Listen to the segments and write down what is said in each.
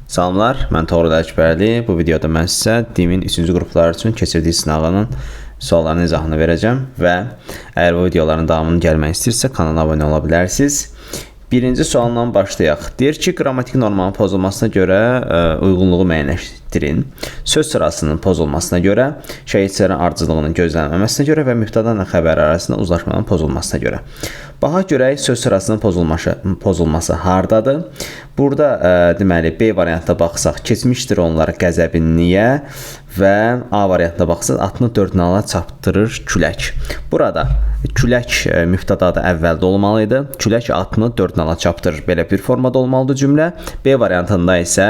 Salamlar, mən Toğrul Əkbərli. Bu videoda mən sizə DİM-in 3-cü qruplar üçün keçirdiyi sınavının suallarının izahını verəcəm və əgər bu videoların davamını gəlmək istəyirsə kanala abunə ola bilərsiniz. Birinci sualla başlayaq. Deyir ki, qrammatik normanın pozulmasına görə uyğunluğu müəyyənləşdirin. Söz sırasının pozulmasına görə, şəhidlərin ardıcılığının gözlənilməməsinə görə və mübtəda ilə xəbər arasında uzlaşmanın pozulmasına görə. Baxaq görək söz sırasının pozulması hardadır? Burada deməli B variantına baxsaq, keçmişdir onlara qəzəbin niyə və A variantına baxsaq, atını 4 nala çapdırır külək. Burada külək mübtədada əvvəldə olmalıydı. Külək atını 4 nala çapdırır. Belə bir formada olmalıdır cümlə. B variantında isə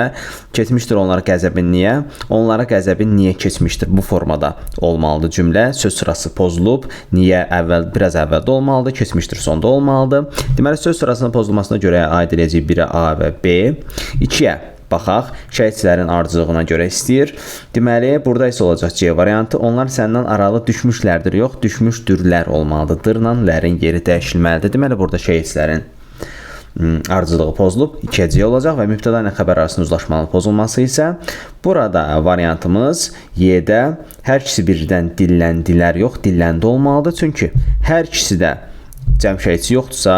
keçmişdir onlara qəzəbin niyə, onlara qəzəbin niyə keçmişdir. Bu formada olmalıdır cümlə. Söz sırası pozulub. Niyə biraz əvvəldə olmalıdır, keçmişdir sonda olmalıdır. Deməli söz sırasının pozulmasına görə aid edəcək 1-ə A və B. 2-yə baxaq, şəhidlərin ardıcılığına görə istəyir. Deməli, burada isə olacaq C variantı. Onlar səndən aralı düşmüşlərdir, yox, düşmüşdürlər olmalıdır. Dırla lərin yeri dəyişilməlidir. Deməli, burada şəhidlərin ardıcılığı pozulub 2C olacaq və mübtəda ilə xəbər arasında uzlaşmanın pozulması isə burada variantımız Y-də hər ikisi birdən dilləndilər, yox, dilləndi olmalıdır. Çünki hər ikisi də cəmşəhidçi yoxdursa,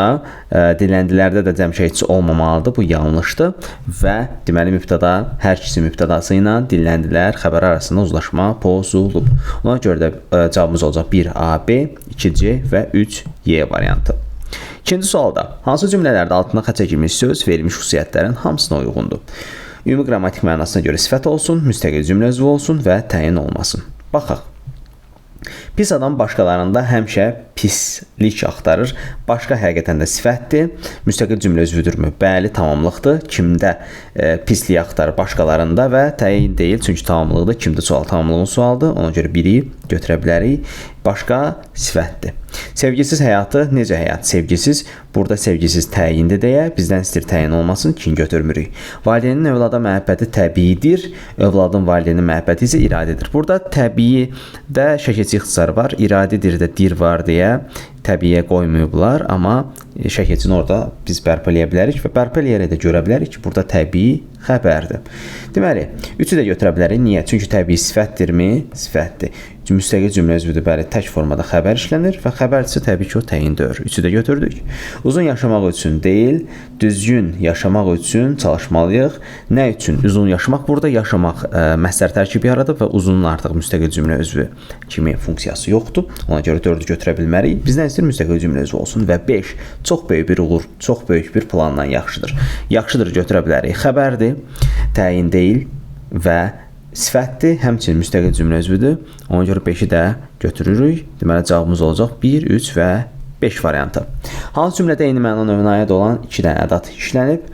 diləndilərdə də cəmşəhidçi olmamalıdır. Bu yanlışdır və deməli mübtəda hər ikisi mübtədası ilə dilləndilər xəbər arasında uzlaşma pozulub. Ona görə də cavabımız olacaq 1AB, 2C və 3Y variantı. İkinci sualda hansı cümlələrdə altına xətt çəkilmiş söz verilmiş xüsusiyyətlərin hamısına uyğundur? Ümumi qrammatik mənasına görə sifət olsun, müstəqil cümlə üzvü olsun və təyin olmasın. Baxaq. Pis adam başqalarında həmişə pislik axtarır. Başqa həqiqətən də sifətdir. Müstəqil cümlə üzvüdürmü? Bəli, tamamlıqdır. Kimdə pislik axtarır? Başqalarında və təyin deyil. Çünki tamamlıqdır. Kimdə sual? Tamamlığın sualdır. Ona görə biri götürə bilərik. Başqa sifətdir. Sevgisiz həyatı necə həyat? Sevgisiz, burada sevgisiz təyindir deyə bizdən istəyir təyin olmasın, kin götürmürük. Valideynin övlada məhəbbəti təbiidir, övladın valideynin məhəbbəti isə iradidir. Burada təbii də şəkilçi ixtisarı var, iradidir də dir var deyə təbiiyə qoymayıblar, amma şəkilçini orada biz bərpa eləyə bilərik və bərpa eləyərək də görə bilərik ki, burada təbii xəbərdir. Deməli, üçü də götürə bilərik. Niyə? Çünki təbii sifətdirmi? Sifətdir. Müstəqil cümlə üzvüdür, bəli, tək formada xəbər işlənir və xəbərçisi təbii ki, o təyindir. Üçü də götürdük. Uzun yaşamaq üçün deyil, düzgün yaşamaq üçün çalışmalıyıq. Nə üçün? Uzun yaşamaq, burada yaşamaq məsdər tərkibi yaradır və uzunun artıq müstəqil cümlə üzvü kimi funksiyası yoxdur. Ona görə 4-ü götürə bilmərik. Bizdən istəyir müstəqil cümlə üzvü olsun və 5 çox böyük bir uğur, çox böyük bir plandan yaxşıdır. Yaxşıdır götürə bilərik. Xəbərdir, təyin deyil və sifətdir, həmçinin müstəqil cümlə üzvüdür. Ona görə 5-i də götürürük. Deməli, cavabımız olacaq 1, 3 və 5 variantı. Hansı cümlədə eyni məna növünə aid olan 2 dənə ədat işlənib?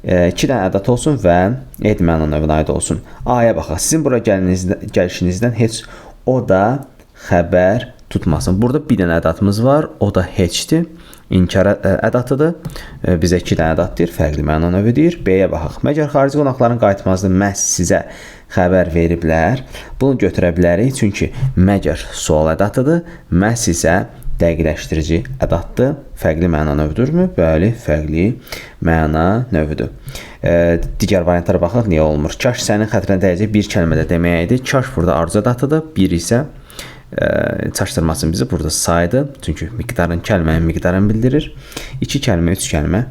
2 dənə ədat olsun və eyni məna növünə aid olsun. A-ya baxaq. Sizin bura gəlişinizdən heç o da xəbər tutmasın. Burada bir dənə ədatımız var. O da heçdir. İnkar ədatıdır. Bizə 2 dənə ədat deyir, fərqli məna növü deyir. B-yə baxaq. Məgər xarici qonaqların qayıtmazlığı məhz sizə xəbər veriblər. Bunu götürə bilərik, çünki məgər sual ədatıdır, məhz isə dəqiqləşdirici ədatdır. Fərqli məna növüdürmü? Bəli, fərqli məna növüdür. Digər variantlara baxaq, niyə olmur? Kaş sənin xətrinə dəyəcək bir kəlmədə deməkdir. Kaş burada arzu ədatıdır, bir isə çaşdırmasın bizi burada saydı. Çünki miqdarın kəlmənin miqdarını bildirir. 2 kəlmə, 3 kəlmə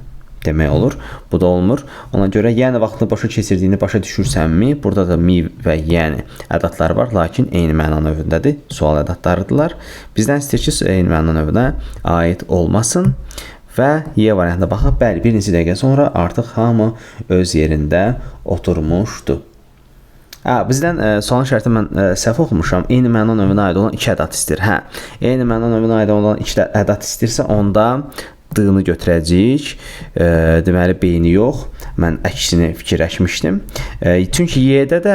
demək olur. Bu da olmur. Ona görə yəni vaxtını başa keçirdiyini başa düşürsənmi? Burada da mi və yəni ədatlar var, lakin eyni məna növündədir. Sual ədatlarıdırlar. Bizdən istəyir ki, eyni məna növünə aid olmasın. Və Y variantına baxaq. Bəli, bir neçə dəqiqə sonra artıq hamı öz yerində oturmuşdu. Bizdən sualın şərti mən səhv oxumuşam. Eyni məna növünə aid olan 2 ədat istəyir. Eyni məna növünə aid olan 2 ədat istəyirsə, onda D-ni götürəcəyik. Deməli, B-ni yox. Mən əksini fikirləşmişdim. Çünki Y-də də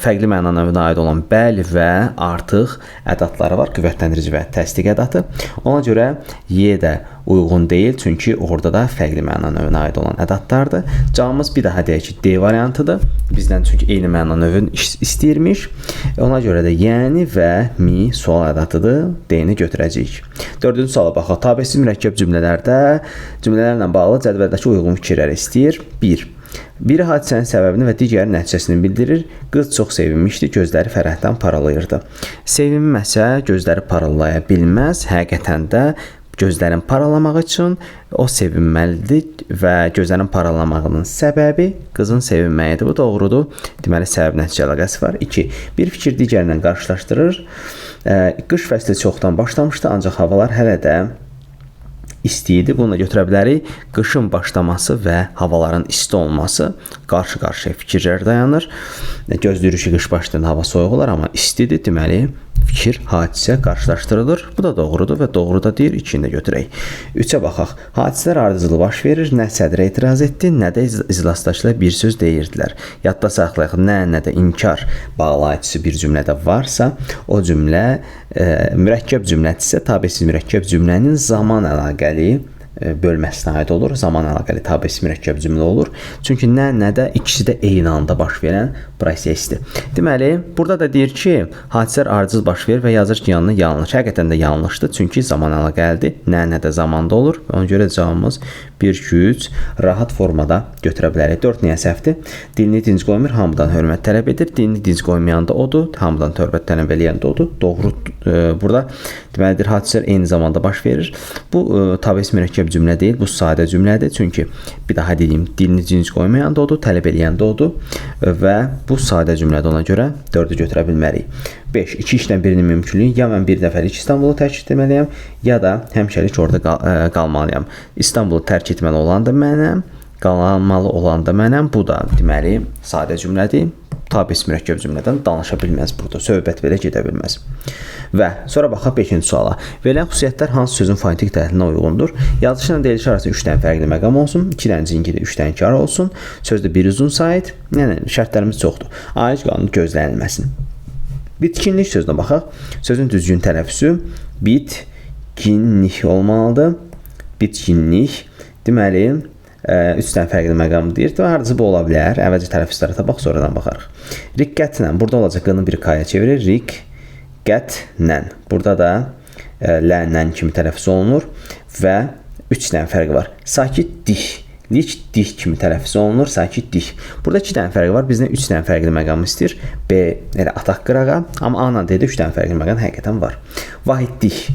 fərqli məna növünə aid olan bəli və artıq ədatları var. Qüvvətləndirici və təsdiq ədatı. Ona görə Y-də uyğun deyil, çünki orada da fərqli məna növünə aid olan ədatlardır. Cavabımız bir daha deyək ki, D variantıdır. Bizdən çünki eyni məna növünü istəyirmiş. Ona görə də yəni və mi sual ədatıdır. D-ni götürəcəyik. 4-cü suala baxaq. Tabesiz mürəkkəb cümlələrdə cümlələrlə bağlı cədvəldəki uyğun fikirləri istəyir. 1. Biri hadisənin səbəbini və digəri nəticəsini bildirir. Qız çox sevinmişdi, gözləri fərəhdən paralayırdı. Sevinməsə gözləri paralaya bilməz. Həqiqətən də gözlərin paralamaq üçün o sevinməlidir və gözlərin paralamağının səbəbi qızın sevinməyidir. Bu doğrudur. Deməli, səbəb-nəticə əlaqəsi var. 2. Bir fikir digərindən qarşılaşdırır. Qış fəsli çoxdan başlamışdı, ancaq havalar hələ də isti idi. Bunu da götürə bilərik. Qışın başlaması və havaların isti olması qarşı-qarşıya fikirlər dayanır. Gözləyirik ki, qış başlayanda hava soyuq olar, amma istidir. Deməli, fikir, hadisə qarşılaşdırılır. Bu da doğrudur və doğru da deyir. 2-ni də götürək. 3-ə baxaq. Hadisələr ardıcılı baş verir. Nə sədrə etiraz etdi, nə də iclasdaşlar bir söz deyirdilər. Yadda saxlayaq, nə də inkar bağlayıcısı bir cümlədə varsa, o cümlə mürəkkəb cümlədirsə, tabesiz mürəkkəb cümlənin zaman əlaqəli bölməsinə aid olur. Zaman əlaqəli tabesiz mürəkkəb cümlə olur. Çünki nə də ikisi də eyni anda baş verən prosesdir. Deməli, burada da deyir ki, hadisələr ardıcıl baş verir və yazır ki, yanına yanlış. Həqiqətən də yanlışdır, çünki zaman əlaqəlidir. Nə də zamanda olur. Ona görə cavabımız 1-2-3 rahat formada götürə bilərik. 4 niyə səhvdir? Dilini dinc qoymur, hamıdan hörmət tələb edir. Dilini dinc qoymayan da odur, hamıdan hörmət tələb eləyən də odur. Doğru. Burada deməlidir, hadisələr eyni zamanda baş verir. Bu tabesiz mürəkkəb cümlə deyil, bu sadə cümlədir. Çünki bir daha deyim, dilini dinc qoymayan da odur, tələb eləyən də odur və bu sadə cümlədir, ona görə 4-ü götürə bilmərik. 5. 2 işdən birinin mümkünlüyü, ya mən bir dəfəlik İstanbulu tərk etməliyəm, ya da həmişəlik orada qalmalıyam. İstanbulu tərk etməli olan da mənəm, qalmalı olan da mənəm. Bu da deməli sadə cümlədir. Tabesiz mürəkkəb cümlədən danışa bilməz burada. Söhbət belə gedə bilməz. Və sonra baxaq 5-ci suala. Verilən xüsusiyyətlər hansı sözün fonetik təhlilinə uyğundur? Yazılışla deyiliş arasında 3 dənə fərqli məqam olsun, 2 dənə cingili, 3 dənə kar olsun. Sözdə bir uzun sayt. Yəni şərtlərimiz çoxdur. Aic qanunu gözlənilməsin. Bitkinlik sözünə baxaq. Sözün düzgün tələffüzü bitkinlik olmalıdır. Bitkinlik. Deməli, 3 dənə fərqli məqam deyir. Hardasa bu ola bilər. Əvvəlcə tələffüzlərə tapaq, sonradan baxarıq. Riqqətlə. Burada olacaq qını bir kaya çevirir. Riqqətlə. Burada da lənlə kimi tələffüz olunur və 3 dənə fərqi var. Sakit dik. Dik kimi tələffüz olunur. Sakit dik. Burada 2 dənə fərqi var. Bizdən 3 dənə fərqli məqam istəyir. B elə ataq qırağa. Amma A-la D-də 3 dənə fərqli məqam həqiqətən var. Vahid dik.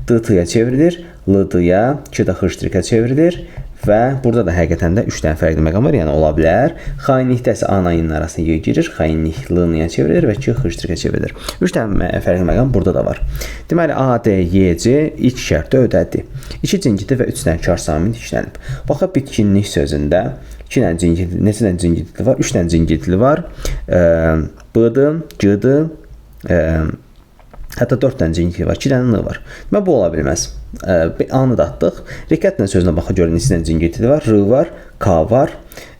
D-tıya çevrilir. L-dıya, 2-də xıştrikə çevrilir. Və burada da həqiqətən də 3 dənə fərqli məqam var, yəni ola bilər. Xainlikdə isə A-la Y-nin arasına Y girir, xainlik L-niyə çevrilir və 2 xıştrikə çevrilir. 3 dənə fərqli məqam burada da var. Deməli, A, D, Y, C ilk şərtdə ödədi. 2 cingilti və 3 dənə kar samit işlənib. Baxaq, bitkinlik sözündə 2 dənə cingilti, neçə dənə cingilti var? 3 dənə cingilti var. B-dır, C-dır, hətta 4 dənə cingilti var, 2 dənə N var. Deməli, bu ola bilməz. A-nı da atdıq. Riqqətlə sözünə baxaq, görün, neçə dənə cingilti var. R var, K var,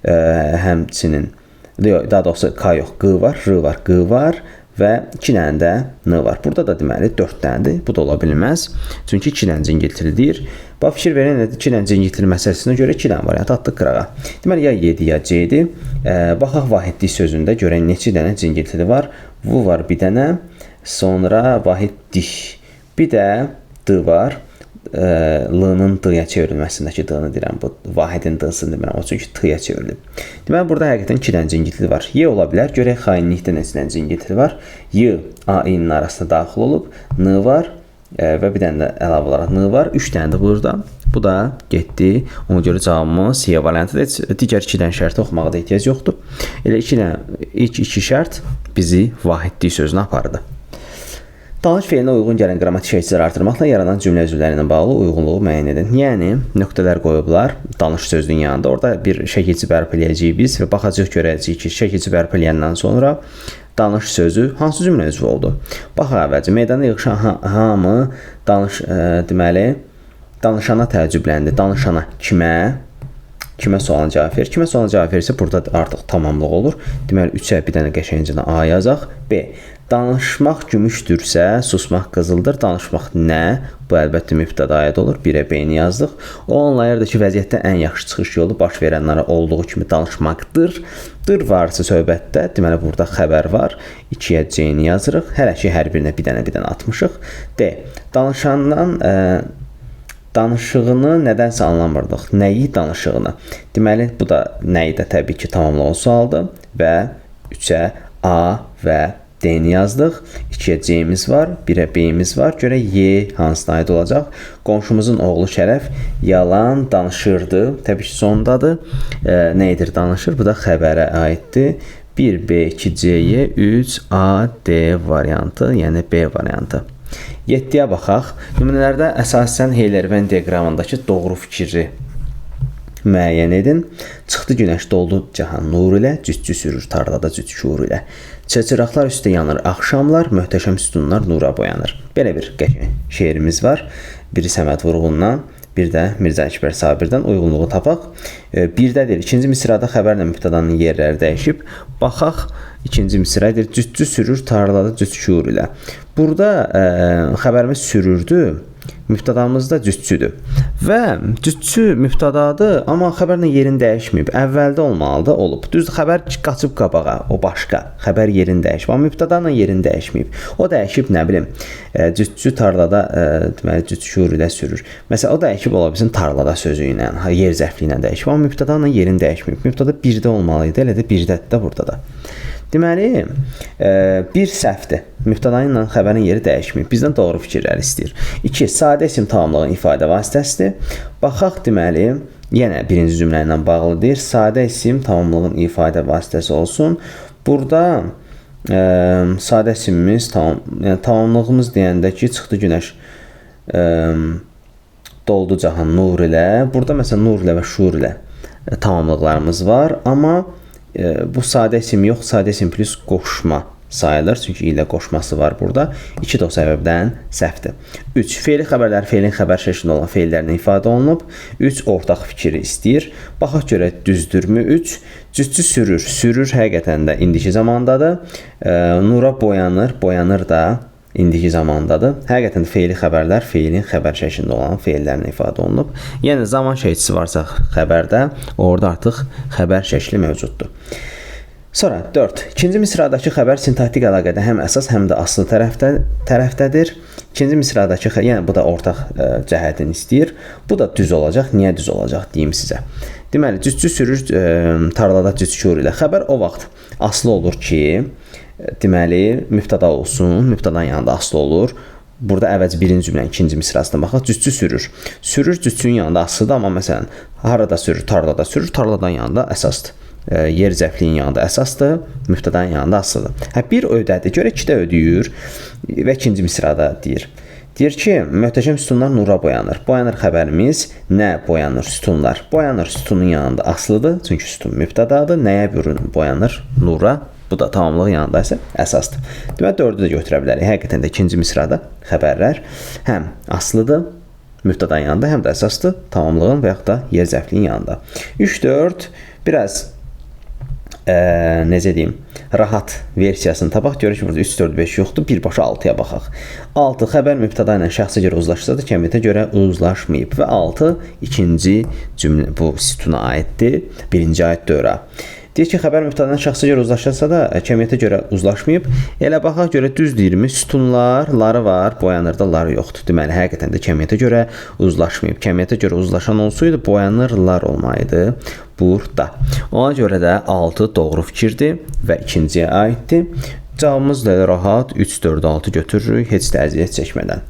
həmçinin, daha doğrusu K yox, Q var, R var, Q var və 2 dənə də N var. Burada da deməli 4 dənədir. Bu da ola bilməz. Çünki 2 dənə cingiltilidir. Bax, fikir verən 2 dənə cingiltili məsələsinə görə 2 dənə variant atdıq qırağa. Deməli, ya 7 ya C-dir. Baxaq, vahidlik sözündə görən neçə dənə cingiltili var. V var bir dənə, sonra vahidlik. Bir də D var. L-nın D-ya çevrilməsindəki D-nı deyirəm, bu vahidin D-sını demirəm, o çünki T-ya çevrilib. Deməli, burada həqiqətən 2 dənə cingiltili var. Y ola bilər, görək xainlikdə neçə dənə cingiltili var. Y, A-nin arasında daxil olub, N var və bir dənə də əlavə olaraq N var, 3 dənə də burada. Bu da getdi, ona görə cavabımız Y variantıdır. Digər 2 dənə şərti oxumağa da ehtiyac yoxdur. Elə ilk 2 şərt bizi vahidlik sözünə apardı. Danış feilinə uyğun gələn qrammatik şəkilləri artırmaqla yaranan cümlə üzvləri ilə bağlı uyğunluğu müəyyən edin. Yəni, nöqtələr qoyublar danış sözünün yanında. Orada bir şəkilçi bərpa eləyəcəyik biz və baxacaq, görəcəyik ki, şəkilçi bərpa eləyəndən sonra danış sözü hansı cümlə üzvü oldu? Baxaq əvvəlcə, meydana yığışan hamı deməli, danışana təəccübləndi. Danışana kimə? Kimə sualına cavab verir? Kimə sualına cavab verirsə, burada artıq tamamlıq olur. Deməli, 3-ə bir dənə qəşəngcə A yazaq. B. Danışmaq gümüşdürsə, susmaq qızıldır. Danışmaq nə? Bu əlbəttə mübtəda aid olur. 1-ə B-ni yazdıq. O anlayırdı ki, vəziyyətdə ən yaxşı çıxış yolu baş verənlərə olduğu kimi danışmaqdır. Dır varsa söhbətdə, deməli burada xəbər var. 2-yə C-ni yazırıq. Hər şey hər birinə bir dənə atmışıq. D. Danışandan danışığını nədənsə anlamırdıq. Nəyi danışığını. Deməli, bu da nəyi də təbii ki, tamamlanan sualdır və 3-ə A və D-ni yazdıq. 2-yə C-miz var, 1-ə B-miz var. Görək Y hansına aid olacaq? Qonşumuzun oğlu Şərəf yalan danışırdı. Təbii ki, sondadır. Nə edir danışır? Bu da xəbərə aiddir. 1B, 2C-yə 3A, D variantı, yəni B variantı. 7-yə baxaq. Nümunələrdə əsasən Heylerven diaqramındakı doğru fikri müəyyən edin. Çıxdı günəş, doldu cahan nur ilə, cütcü sürür tarlada cüt şuur ilə. Çıraqlar üstə yanır axşamlar, möhtəşəm sütunlar nura boyanır. Belə bir qəşəng şeirimiz var. Biri Səməd Vurğundan, bir də Mirzə Əkbər Sabirdən uyğunluğu tapaq. Birdədir. İkinci misrada xəbərlə mübtədanın yerləri dəyişib. Baxaq, ikinci misradır. Cütcü sürür tarlada cüt şuur ilə. Burada xəbərimiz sürürdü. Mübtədamız da cütçüdür. Və cütçü mübtədadır, amma xəbərlə yerini dəyişməyib. Əvvəldə olmalıdır, olub. Düzdür, xəbər qaçıb qabağa, o başqa. Xəbər yerini dəyişib, amma mübtədanla yerini dəyişməyib. O dəyişib, nə bilim, cütçü tarlada, deməli, cütşur ilə sürür. Məsələn, o dəyişib ola bilsin tarlada sözü ilə, yer zərfliyi ilə dəyişib, amma mübtədanla yerini dəyişməyib. Mübtəda birdə olmalıydı, elə də birdədir də burada da. Deməli, bir səhvdir. Mübtədanın ilə xəbərin yeri dəyişməyib. Bizdən doğru fikirləri istəyir. 2. Sadə isim tamamlığın ifadə vasitəsidir. Baxaq, deməli, yenə birinci cümlə ilə bağlı deyir. Sadə isim tamamlığın ifadə vasitəsi olsun. Burada sadə isimimiz, yəni tamamlığımız deyəndə ki, çıxdı günəş, doldu cahan nur ilə. Burada məsələn nur ilə və şur ilə tamamlıqlarımız var, amma bu sadə isim yox, sadə isim plus qoşma sayılır. Çünki ilə qoşması var burada. 2 də o səbəbdən səhvdir. 3. Fe'li xəbərlər fe'lin xəbər şəklində olan fe'llərlə ifadə olunub. 3. Ortaq fikri istəyir. Baxaq görək düzdürmü? 3. Cütçü sürür. Sürür həqiqətən də indiki zamandadır. Nura boyanır. Boyanır da indiki zamandadır. Həqiqətən fe'li xəbərlər fe'lin xəbər şəklində olan fe'llərlə ifadə olunub. Yəni zaman şəkilçisi varsa xəbərdə, orada artıq xəbər şəkli mövcuddur. Sonra 4. İkinci misradakı xəbər sintaktik əlaqədə həm əsas, həm də aslı tərəfdədir. İkinci misradakı, yəni bu da ortaq cəhətini istəyir. Bu da düz olacaq. Niyə düz olacaq deyim sizə. Deməli, cütçü sürür tarlada cütşur ilə. Xəbər o vaxt aslı olur ki, deməli, mübtəda olsun, mübtədanın yanında aslı olur. Burada əvvəz birinci cümlənin ikinci misrasına baxaq. Cütçü sürür. Sürür cütçünün yanında aslıdır, amma məsələn, harada sürür, tarladan yanında əsasdır. Yer zərfliyin yanında əsasdır, mübtədanın yanında aslıdır. Bir ödədir. Görə 2-də ödəyir və ikinci misrada deyir. Deyir ki, möhtəşəm sütunlar nura boyanır. Boyanır xəbərimiz nə boyanır? Sütunlar. Boyanır sütunun yanında aslıdır, çünki sütun mübtədadır. Nəyə boyanır? Nura. Bu da tamamlığı yanında isə əsasdır. Deməli, 4-ü də götürə bilərik. Həqiqətən də ikinci misrada xəbərlər həm aslıdır, mübtədanın yanında, həm də əsasdır, tamamlığın və yaxud da yer zərfliyin yanında. 3-4 biraz necə deyim, rahat versiyasını tapaq. Görək ki, burada 3, 4, 5 yoxdur. Birbaşa 6-ya baxaq. 6. Xəbər mübtəda ilə şəxsə görə uzlaşsa da, kəmiyyətə görə uzlaşmayıb. Və 6. ikinci cümlə, bu sütuna aiddir. Birinci aid dövrə. Deyir ki, xəbər mübtədadan şəxsə görə uzlaşsa da, kəmiyyətə görə uzlaşmayıb. Elə baxaq görə düz deyirmi? Sütunları var, boyanırda ları yoxdur. Deməli, həqiqətən də kəmiyyətə görə uzlaşmayıb. Kəmiyyətə görə uzlaşan olsaydı, boyanırlar olmaydı burada. Ona görə də 6 doğru fikirdir və ikinciyə aiddir. Cavabımız da rahat 3, 4, 6 götürürük, heç də əziyyət çəkmədən.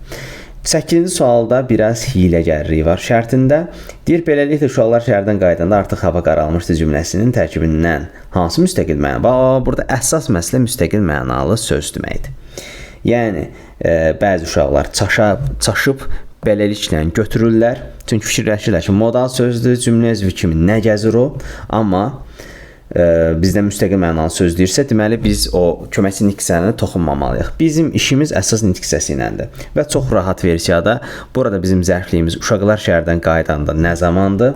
8-ci sualda biraz hiləgərliyi var şərtində. Deyir, beləliklə uşaqlar şəhərdən qaydanda artıq hava qaralmışdı cümləsinin tərkibindən hansı müstəqil mənalı? Burada əsas məsələ müstəqil mənalı söz deməkdir. Yəni, bəzi uşaqlar çaşıb beləliklə götürürlər. Çünki fikirləşirlər ki, modal sözdür, cümlə üzvü kimi nə gəzir o? Amma bizdə müstəqil mənalı söz deyirsə, deməli biz o köməkçi nitq hissələrinə toxunmamalıyıq. Bizim işimiz əsas nitq hissəsi iləndir. Və çox rahat versiyada burada bizim zərfliyimiz uşaqlar şəhərdən qaydanda nə zamandır?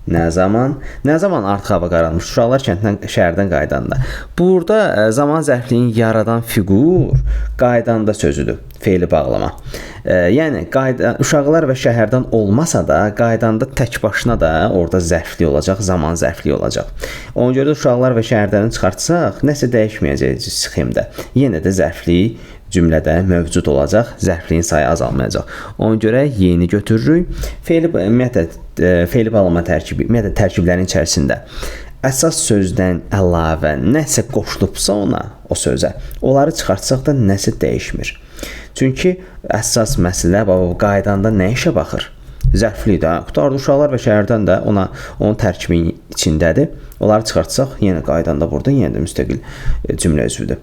Nə zaman artıq hava qaralmış? Uşaqlar şəhərdən qaydanda. Burada zaman zərfliyini yaradan fiqur qaydanda sözüdür. Fe'li bağlama. Yəni, uşaqlar və şəhərdən olmasa da, qaydanda tək başına da orada zərfli olacaq, zaman zərfli olacaq. Ona görə də uşaqlar və şəhərdən çıxartsaq, nəsə dəyişməyəcək sxemdə. Yenə də zərfli cümlədə mövcud olacaq, zərfliyin sayı azalmayacaq. Ona görə Y-ni götürürük. Fe'li bağlama tərkibi, ümumiyyətlə tərkiblərin içərisində əsas sözdən əlavə nəsə qoşulubsa ona, o sözə, onları çıxartsaq da nəsə dəyişmir. Çünki əsas məsələ qaydanda nə işə baxır? Zərflidir. Qutardı uşaqlar və şəhərdən də onun tərkibinin içindədir. Onları çıxartsaq, yenə qaydanda burada, yenə də müstəqil cümlə üzvüdür.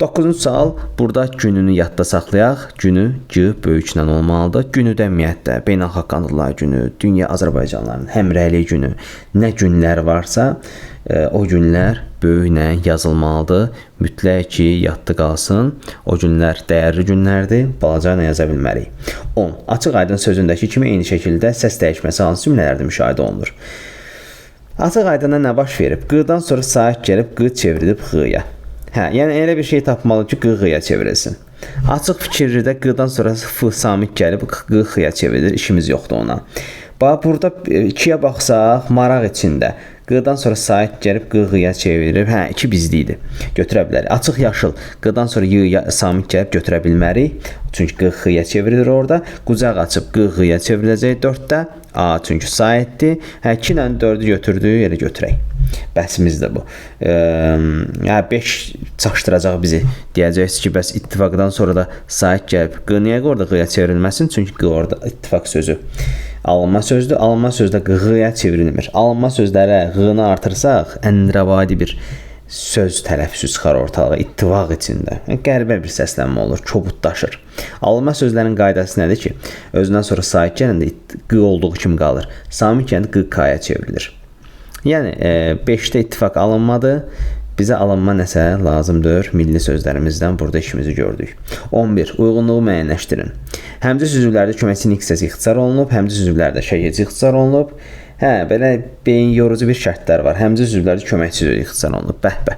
9-cu sual, burada gününü yadda saxlayaq. Günü G böyüklə olmalıdır. Günü də ümumiyyətlə Beynəlxalq Qanunlar günü, dünya Azərbaycanlılarının həmrəylik günü, nə günlər varsa, o günlər böyüklə yazılmalıdır. Mütləq ki, yadda qalsın. O günlər dəyərli günlərdir. Balaca ilə yaza bilmərik. 10. Açıq aydın sözündəki kimi eyni şəkildə səs dəyişməsi hansı cümlələrdə müşahidə olunur? Açıq aydında nə baş verib? Q'dan sonra sait gəlib, Q çevrilib X'ya. Yəni elə bir şey tapmalı ki, Q-X'ya çevrilsin. Açıq fikirlidə Q'dan sonra F samit gəlib, Q-X'ya çevrilir. İşimiz yoxdur ona. Bax, burada 2-yə baxsaq, maraq içində. Q'dan sonra sait gəlib, Q-X'ya çevrilir. 2 bizlikdir. Götürə bilərik. Açıq yaşıl. Q'dan sonra Y samit gəlib götürə bilmərik. Çünki Q-X'ya çevrilir orada. Qucaq açıb Q-X'ya çevriləcək 4-də. A çünki saitdir. 2 ilə 4-ü götürdük, elə götürək. Bəhsimizdir bu. 5 çaşdıracaq bizi. Deyəcəksiniz ki, bəs ittifaqdan sonra da sait gəlib. Q niyə orada Q-ya çevrilməsin? Çünki Q orada ittifaq sözü. Alınma sözdür. Alınma sözdə Q-ya çevrilmir. Alınma sözlərə Q-nı artırsaq, ənrəvadi bir söz tələffüzü çıxar ortalığa ittifaq içində. Qəribə bir səslənmə olur, kobudlaşır. Alınma sözlərin qaydası nədir ki, özündən sonra sait gələndə Q olduğu kimi qalır. Samit gələndə Q-K-ya çevrilir. Yəni 5-də ittifaq alınmadı. Bizə alınma nəsə lazımdır. Milli sözlərimizdən burada işimizi gördük. 11. Uyğunluğu müəyyənləşdirin. Həmcə sözlərdə köməkçi hissəsi ixtisar olunub, həmcə sözlərdə şəkilçi ixtisar olunub. Belə beyin yorucu bir şərtlər var. Həmcə sözlərdə köməkçi sözü ixtisar olunub. Bəh.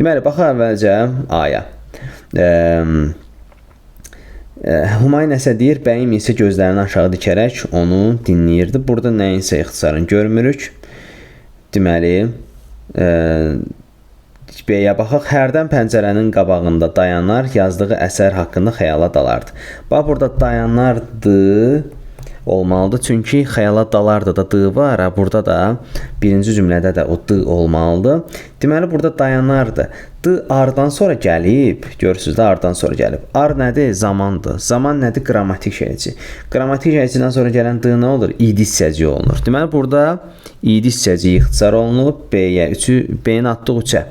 Deməli, baxaq əvvəlcə A-ya. Humayun nəsə deyir, bəyim isə gözlərini aşağı dikərək onu dinləyirdi. Burada nəyinsə ixtisarını görmürük. Deməli, B-yə baxaq. Hərdən pəncərənin qabağında dayanar, yazdığı əsər haqqında xəyala dalardı. Bax, burada dayanardı olmalıdır. Çünki xəyala dalardı da D var. Burada da birinci cümlədə də o D olmalıdır. Deməli, burada dayanardı. D ardan sonra gəlib. Görürsünüz də ardan sonra gəlib. Ar nədir? Zamandır. Zaman nədir? Qrammatik şəkilçi. Qrammatik şəkilçidən sonra gələn D nə olur? İd hissəci olunur. Deməli, burada İd hissəci ixtisar olunub. B-yə, B-nin atdığı 3-ə.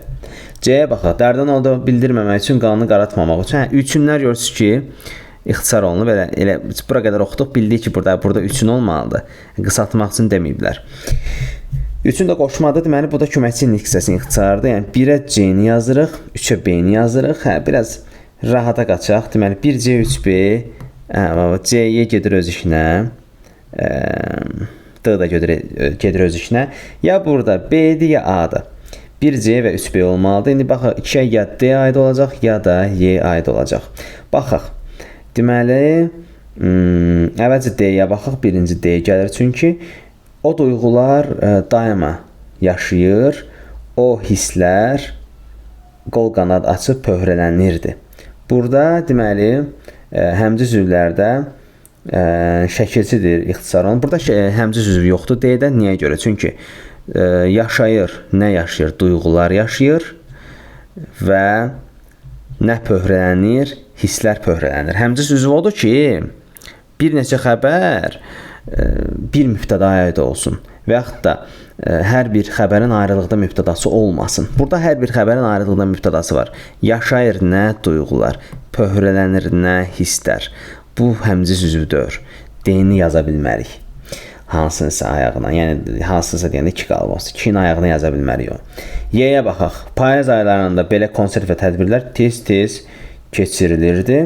C-yə baxaq. Dərdən oldu bildirməmək üçün, qanunu qaratmamaq üçün. 3-ünlər görürsünüz ki, ixtisar olunub. Elə bura qədər oxuduq, bildik ki, burada 3-ün olmalıdır. Qısaltmaq üçün deməyiblər. 3-ün də qoşmadır. Deməli, bu da köməkçinin hissəsinin ixtisarıdır. Yəni 1-ə C-ni yazırıq, 3-ə B-ni yazırıq. Biraz rahata qaçaq. Deməli, 1C, 3B, C-yə gedir öz işinə. D da gedir öz işinə. Ya burada B-dir, ya A-dır. 1C və 3B olmalıdır. İndi baxaq, 2-ə ya D aid olacaq, ya da Y aid olacaq. Baxaq. Deməli, əvvəlcə D-yə baxaq, birinci D gəlir. Çünki o duyğular daima yaşayır. O hisslər qol qanad açıb pöhrələnirdi. Burada, deməli, həmcə sözlərdə şəkilçidir, ixtisar olunur. Burada həmcə sözü yoxdur. D-də niyə görə? Çünki yaşayır, nə yaşayır? Duyğular yaşayır və nə pöhrələnir? Hisslər pöhrələnir. Həmcə sözü odur ki, bir neçə xəbər bir mübtədaya aid olsun və yaxud da hər bir xəbərin ayrılıqda mübtədası olmasın. Burada hər bir xəbərin ayrılıqda mübtədası var. Yaşayır nə? Duyğular. Pöhrələnir nə? Hisslər. Bu həmcə sözüdür. D-ni yaza bilmərik. Hansınsa ayağına, yəni hansınsa deyəndə 2 qalıb olsun. 2-nin ayağına yaza bilmərik o. Y-yə baxaq. Payız aylarında belə konsert və tədbirlər tez-tez keçirilirdi.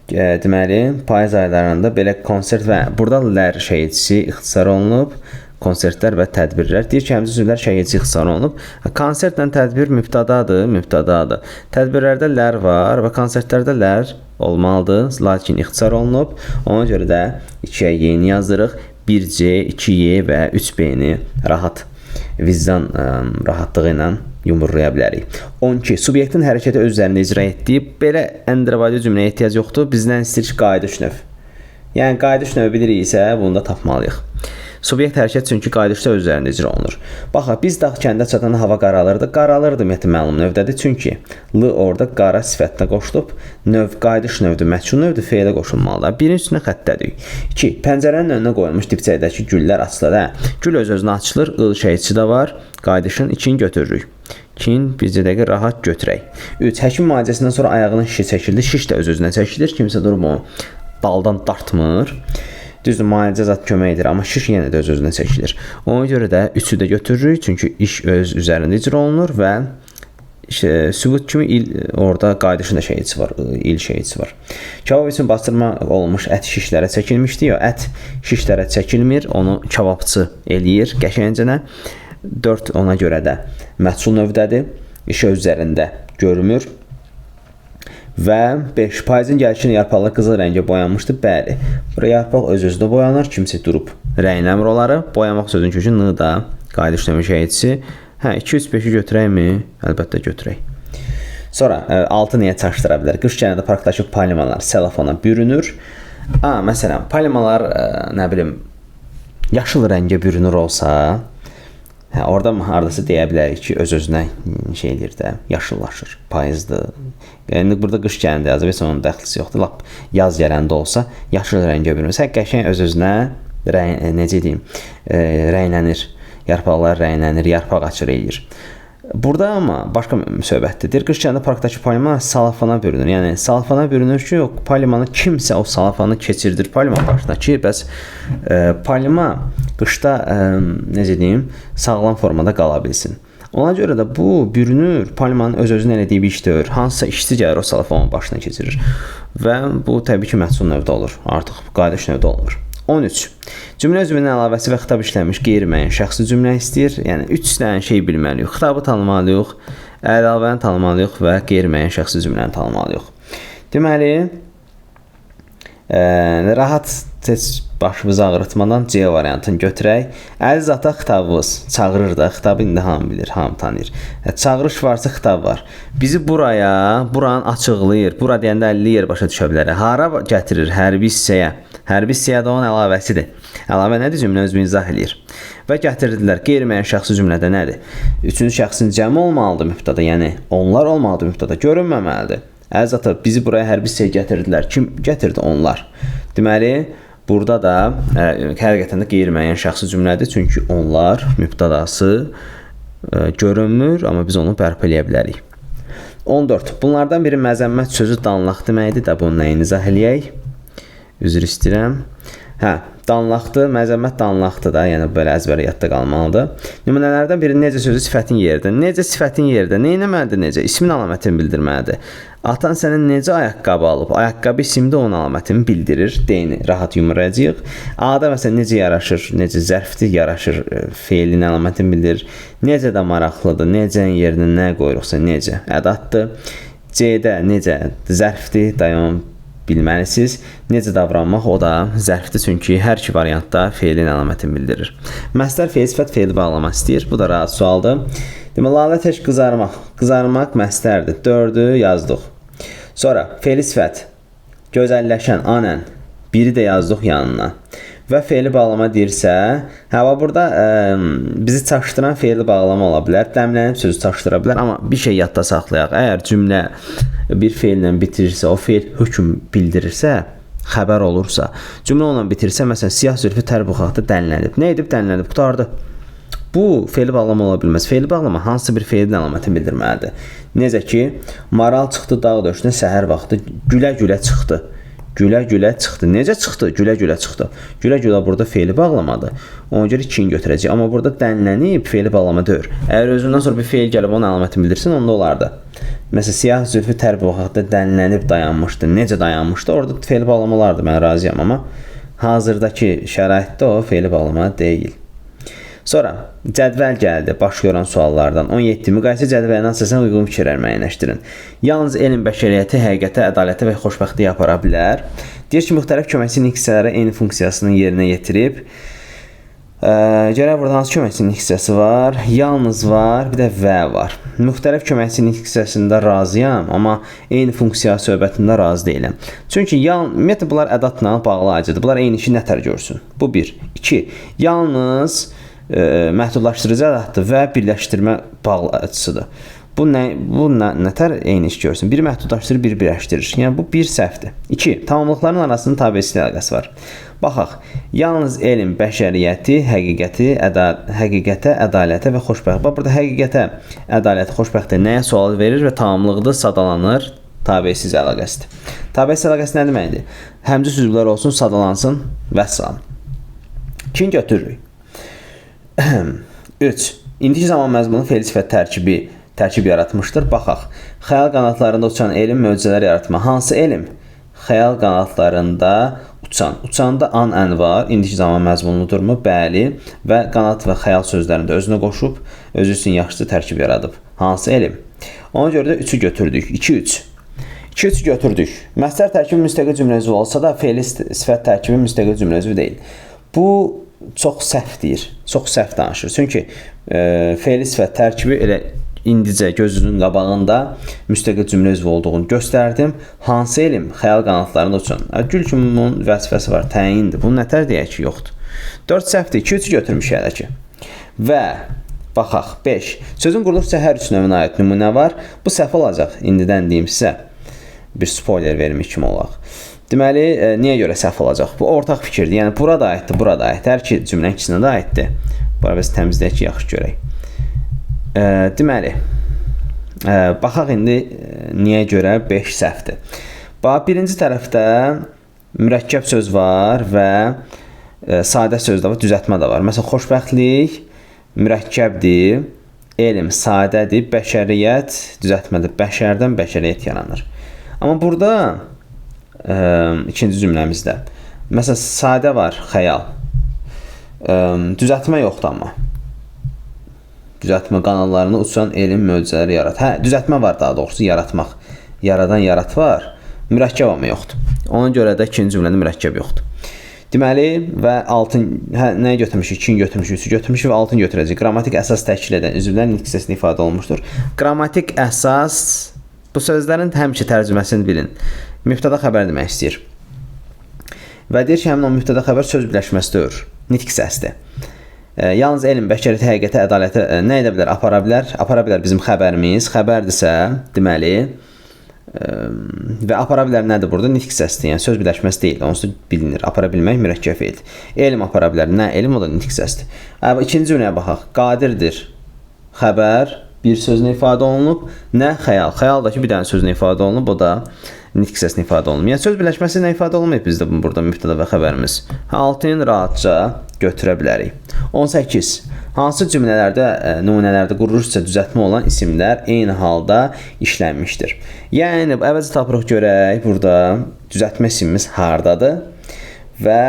Deməli, payız aylarında belə konsert və burada lər şəhidçisi ixtisar olunub. Konsertlər və tədbirlər. Deyir ki, həmcə sözlər şəhidçisi ixtisar olunub. Konsertlə tədbir mübtədadır. Tədbirlərdə lər var və konsertlərdə lər olmalıdır, lakin ixtisar olunub. Ona görə də 2-yə Y-ni yazırıq. 1C, 2Y və 3B-ni rahat, vicdan rahatlığı ilə yumurlaya bilərik. 12. Subyektin hərəkəti öz üzərində icra etdiyi belə əndirabadi cümləyə ehtiyac yoxdur. Bizdən istəyir ki, qayıdış növ. Yəni qayıdış növü biliriksə, bunu da tapmalıyıq. Subyekt hərəkət çünki qayıdışda öz üzərində icra olunur. Baxaq, biz dağ kəndə çatanda hava qaralırdı. Qaralırdı ümumiyyətlə məlum növdədir. Çünki l orada qara sifətinə qoşulub, növ qayıdış növdür, məchul növdür, fe'lə qoşulmalıdır. Birin üstünə xəttədik. 2. Pəncərənin önünə qoyulmuş dibçəkdəki güllər açılır. Gül öz-özünə açılır, ıl şeyçi də var. Qayıdışın 2-ni götürürük. 2-ni bircə dəqiqə rahat götürək. 3. Həkim müalicəsindən sonra ayağının şişi çəkildi. Şiş də öz-özünə çəkilir. Kimsə durub onu daldan dartmır. Düzdür, müalicə zat kömək edir, amma şiş yenə də öz-özünə çəkilir. Ona görə də 3-ü də götürürük, çünki iş öz üzərində icra olunur və sübut kimi orada qayıdışında şeyçi var, il şeyçi var. Kebab üçün bastırma olmuş ət şişlərə çəkilmişdi. Ət şişlərə çəkilmir, onu kebabçı eləyir qəşəngcənə. 4 ona görə də məchul növdədir, iş öz üzərində görünmür. Və 5. Payızın gəlişini yarpaqlar qızıl rəngə boyanmışdı. Bəli, buraya yarpaq öz-özünə boyanır. Kimsə durub rəngləmir onları. Boyamaq sözün kökü n da qayıdış növü şeyçisi. 2-3-5-i götürəkmi? Əlbəttə götürək. Sonra 6 niyə çaşdıra bilər? Qış gələndə parkdakı palmalar selofana bürünür. Məsələn, palmalar nə bilim yaşıl rəngə bürünür olsa, orada hardasa deyə bilərik ki, öz-özünə şey edir də, yaşıllaşır, payızdır. Yəni, burada qış gələndə yazıb, heç onun dəxlisi yoxdur. Lap yaz gələndə olsa, yaşıl rəngə bürünür. Qəşəng öz-özünə, necə deyim, rənglənir. Yarpaqlar rənglənir, yarpaq açır eləyir. Burada amma başqa söhbətdir. Qış gələndə parkdakı palma salafana bürünür. Yəni, salafana bürünür ki, o palmanı kimsə o salafanı keçirdir palma başına ki, bəs palma qışda, necə deyim, sağlam formada qala bilsin. Ona görə də bu bürünür, palmanın öz-özünə elədiyi bir iş deyir. Hansısa işçi gəlir o salafanın başına keçirir. Və bu təbii ki, məchul növdə olur. Artıq qayıdış növdə olmur. 13. Cümlə üzvünün əlavəsi və xitab işlənmiş qeyri-müəyyən şəxsi cümlə istəyir. Yəni 3 dənə şey bilməliyik. Xitabı tanımalıyıq, əlavəni tanımalıyıq və qeyri-müəyyən şəxsi cümləni tanımalıyıq. Deməli, rahat başımızı ağrıtmadan C variantını götürək. Əziz ata xitabımız çağırır da, xitabı indi hamı bilir, hamı tanıyır. Çağırış varsa xitab var. Bizi buranı açıqlayır. Bura deyəndə 50 yer başa düşə bilərik. Hara gətirir? Hərbi hissəyə. Hərbi hissəyə də onun əlavəsidir. Əlavə nədir? Cümlə özünü izah eləyir. Və gətirdilər. Qeyri-müəyyən şəxsi cümlədə nədir? Üçüncü şəxsin cəmi olmalıdır mübtəda, yəni onlar olmalıdır mübtəda, görünməməlidir. Əziz ata, bizi buraya hərbi hissəyə gətirdilər. Kim gətirdi? Onlar. Deməli, burada da həqiqətən də qeyri-müəyyən şəxsi cümlədir. Çünki onlar mübtədası görünmür, amma biz onu bərpa eləyə bilərik. 14. Bunlardan biri məzəmmət sözü danlaq deməkdir də, bunu nəyin izah eləyək? Üzr istəyirəm. Danlaqdır, məzəmmət danlaqdır da, yəni belə əzbəri yadda qalmalıdır. Nümunələrdən biri necə sözü sifətin yerində. Necə sifətin yerində? Nə etməlidir necə? İsmin əlamətini bildirməlidir. Atan sənin necə ayaqqabı alıb? Ayaqqabı isimdə onun əlamətini bildirir. Deyini rahat yumuracağıq. A-da məsələn necə yaraşır, necə zərfdir, yaraşır, feilin əlamətini bildirir. Necə də maraqlıdır, necənin yerinə nə qoyuruqsa necə ədatdır. C-də necə zərfdir, dayan bilməlisiniz. Necə davranmaq o da zərfdir, çünki hər iki variantda feilin əlamətini bildirir. Məsdər feil sifət feili bağlamaq istəyir. Bu da rahat sualdır. Deməli, lalə tək qızarmaq. Qızarmaq məsdərdir. 4-ü yazdıq. Sonra feili sifət gözəlləşən anən. 1-i də yazdıq yanına. Və feili bağlama deyirsə, burada bizi çaşdıran feili bağlama ola bilər. Dəmlənib sözü çaşdıra bilər, amma bir şey yadda saxlayaq. Əgər cümlə bir feillə bitirirsə, o feil hökm bildirirsə, xəbər olursa, cümlə onunla bitirirsə, məsələn, siyah zülfü tər buxaqda dənlənib. Nə edib dənlənib? Qutardı. Bu feili bağlama ola bilməz. Feili bağlama hansı bir feilin əlamətini bildirməlidir. Necə ki, maral çıxdı dağ döşünə səhər vaxtı, gülə-gülə çıxdı. Gülə-gülə çıxdı. Necə çıxdı? Gülə-gülə çıxdı. Gülə-gülə burada feili bağlamadır. Ona görə 2-ni götürəcək. Amma burada dənlənib feili bağlama deyir. Əgər özündən sonra bir feil gəlib onun əlamətini bildirsin, onda olardı. Məsələn, siyah zülfü tər buxaqda dənlənib dayanmışdı. Necə dayanmışdı? Orada feili bağlama olardı. Mən razıyam, amma hazırdakı şəraitdə o feili bağlama deyil. Sonra cədvəl gəldi baş yoran suallardan. 17. Müqayisə cədvəlindən əsasən uyğun fikirlər müəyyənləşdirin. Yalnız elm bəşəriyyəti həqiqətə, ədalətə və xoşbəxtliyə apara bilər. Deyir ki, müxtəlif köməkçi hissələri eyni funksiyasını yerinə yetirib. Gələk burada hansı köməkçinin hissəsi var? Yalnız var, bir də və var. Müxtəlif köməkçinin hissəsində razıyam, amma eyni funksiya söhbətində razı deyiləm. Çünki ümumiyyətlə bunlar ədatla bağlı acıdır. Bunlar eyni işi nətər görsün? Bu 1. 2. Yalnız məhdudlaşdırıcı ədatdır və birləşdirmə bağlayıcısıdır. Bu nətər eyni iş görsün? Biri məhdudlaşdırır, biri birləşdirir. Yəni bu bir səhvdir. 2. Tamamlıqların arasında tabesilik əlaqəsi var. Baxaq. Yalnız elm, bəşəriyyəti, həqiqətə, ədalətə və xoşbəxtliyə. Bax burada həqiqətə, ədalətə, xoşbəxtliyə nəyə sual verir və tamamlıqda sadalanır? Tabesiz əlaqəsidir. Tabesiz əlaqəsi nə deməkdir? Həmcə sözlər olsun, sadalansın və salam. 2-ni götürürük. 3. İndiki zaman məzmunu fe'li sifət tərkib yaratmışdır. Baxaq. Xəyal qanatlarında uçan elm möcüzələr yaratma. Hansı elm? Xəyal qanatlarında uçanda an var. İndiki zaman məzmunudurmu? Bəli. Və qanat və xəyal sözlərində özünə qoşub, özü üçün yaxşı tərkib yaradıb. Hansı elm? Ona görə də 3-ü götürdük. 2-3. 2-3 götürdük. Məsdər tərkibi müstəqil cümlə üzvü olsa da, fe'li sifət tərkibi müstəqil cümlə üzvü deyil. Bu çox səhv deyir. Çox səhv danışır. Çünki fe'li sifət tərkibi elə indicə gözünün qabağında müstəqil cümlə üzvü olduğunu göstərdim. Hansı elm? Xəyal qanatlarında uçan. Gül kimi bunun vəzifəsi var, təyindir. Bunu nətər deyək ki, yoxdur. 4 səhvdir, 2-3 götürmüş hələ ki. Və baxaq, 5. Sözün quruluşca hər üç növünə aid nümunə var. Bu səhv olacaq. İndidən deyim sizə. Bir spoiler vermiş kimi olaq. Deməli, niyə görə səhv olacaq? Bu ortaq fikirdir. Yəni, burada aiddir, burada aiddir. Hər iki cümlə ikisinə də aiddir. Bura biz təmizləyək ki, yaxşı görək. Deməli, baxaq indi niyə görə 5 səhvdir. Bax, birinci tərəfdə mürəkkəb söz var və sadə söz də var, düzəltmə də var. Məsələn, xoşbəxtlik mürəkkəbdir, elm sadədir, bəşəriyyət düzəltmədir. Bəşərdən bəşəriyyət yaranır. Amma burada ikinci cümləmizdə məsələn, sadə var, xəyal. Düzəltmə yoxdur amma. Düzəltmə qanallarını uçan elm möcüzələri yarat. Hə, düzəltmə var daha doğrusu, yaratmaq. Yaradan yarat var. Mürəkkəb amma yoxdur. Ona görə də ikinci cümlədə mürəkkəb yoxdur. Deməli, və 6, nəyi götürmüşük? 2-ni götürmüşük, 3-ü götürmüşük və 6-ını götürəcək. Qrammatik əsas təşkil edən üzvlərin nitq hissəsində ifadə olunmuşdur. Qrammatik əsas, bu sözlərin həmişə tərcüməsini bilin. Mübtəda xəbər demək istəyir. Və deyir ki, həmin o mübtəda xəbər söz birləşməsidir. Nitq hissəsidir. Yalnız elm, bəşəriyyətə, həqiqətə, ədalətə nə edə bilər? Apara bilər. Apara bilər bizim xəbərimiz. Xəbərdirsə, deməli, və apara bilər nədir burada? Nitq hissəsidir. Yəni, söz birləşməsi deyil. Onsuz bilinir. Apara bilmək mürəkkəb feildir. Elm apara bilər. Nə? Elm o da nitq hissəsidir. İkinci cümləyə baxaq. Qadirdir. Xəbər bir sözlə ifadə olunub. Nə? Xəyal. Xəyaldakı bir dənə sözlə ifadə olunub. O da nitq hissəsində ifadə olunub. Yəni, söz birləşməsi ilə ifadə olunmayıb bizdə burada mübtəda və xəbərimiz. 6-ını rahatca götürə bilərik. 18. Hansı cümlələrdə, nümunələrdə quruluşca düzəltmə olan isimlər eyni halda işlənmişdir? Yəni, əvvəlcə tapırıq görək, burada düzəltmə isimimiz hardadır və